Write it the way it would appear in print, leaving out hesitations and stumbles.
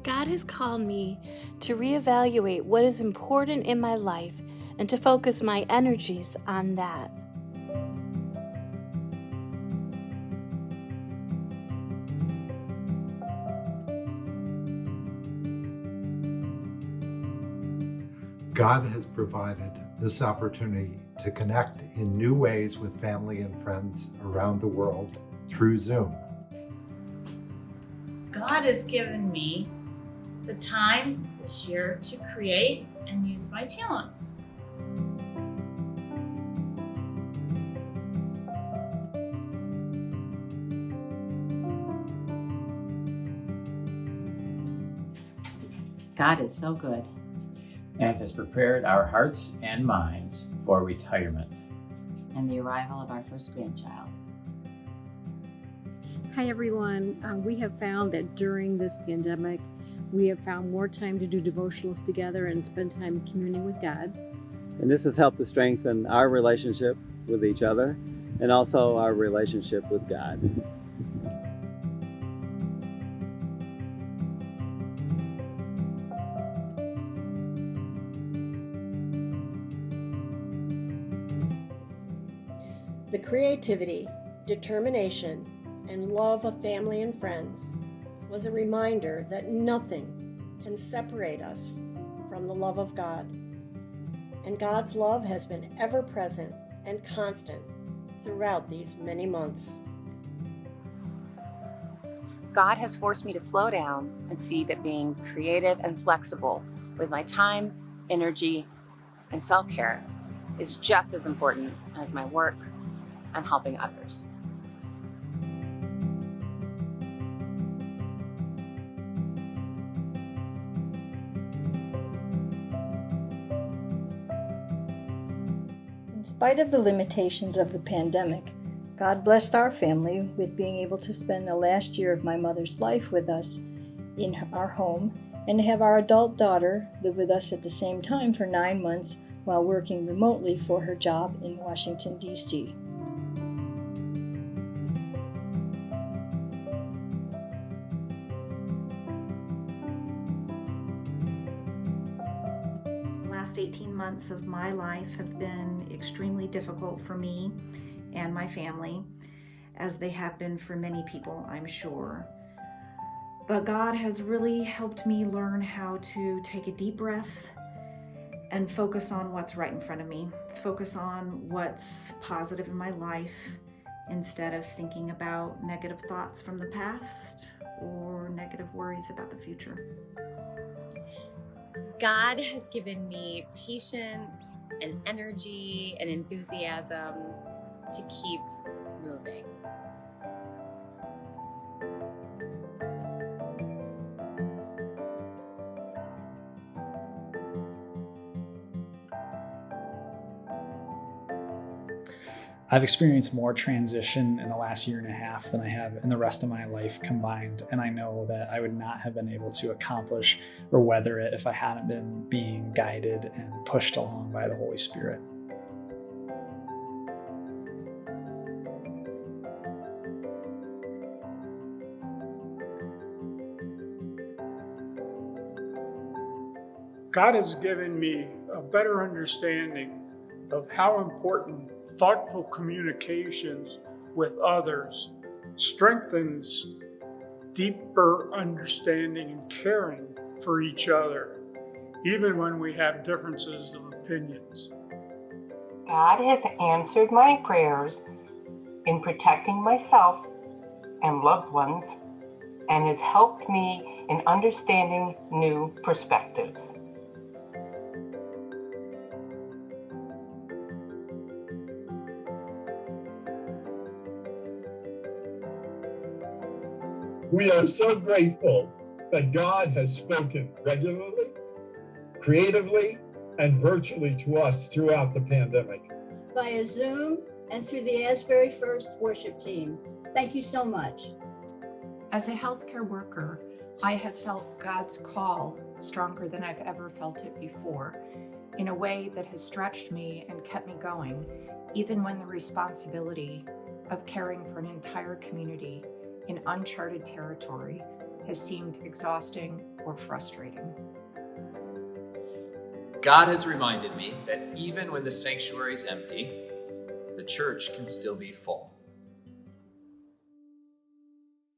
God has called me to reevaluate what is important in my life and to focus my energies on that. God has provided this opportunity to connect in new ways with family and friends around the world through Zoom. God has given me the time this year to create and use my talents. God is so good. And has prepared our hearts and minds for retirement And the arrival of our first grandchild. Hi everyone. We have found that during this pandemic, we have found more time to do devotionals together and spend time communing with God. And this has helped to strengthen our relationship with each other and also our relationship with God. The creativity, determination, and love of family and friends was a reminder that nothing can separate us from the love of God. And God's love has been ever present and constant throughout these many months. God has forced me to slow down and see that being creative and flexible with my time, energy, and self-care is just as important as my work and helping others. In spite of the limitations of the pandemic, God blessed our family with being able to spend the last year of my mother's life with us in our home and to have our adult daughter live with us at the same time for 9 months while working remotely for her job in Washington, D.C. The last 18 months of my life have been extremely difficult for me and my family, as they have been for many people, I'm sure. But God has really helped me learn how to take a deep breath and focus on what's right in front of me, focus on what's positive in my life instead of thinking about negative thoughts from the past or negative worries about the future. God has given me patience and energy and enthusiasm to keep moving. I've experienced more transition in the last year and a half than I have in the rest of my life combined, and I know that I would not have been able to accomplish or weather it if I hadn't been being guided and pushed along by the Holy Spirit. God has given me a better understanding of how important thoughtful communications with others strengthens deeper understanding and caring for each other, even when we have differences of opinions. God has answered my prayers in protecting myself and loved ones, and has helped me in understanding new perspectives. We are so grateful that God has spoken regularly, creatively, and virtually to us throughout the pandemic. Via Zoom and through the Asbury First worship team. Thank you so much. As a healthcare worker, I have felt God's call stronger than I've ever felt it before, in a way that has stretched me and kept me going, even when the responsibility of caring for an entire community in uncharted territory has seemed exhausting were frustrating. God has reminded me that even when the sanctuary is empty, the church can still be full.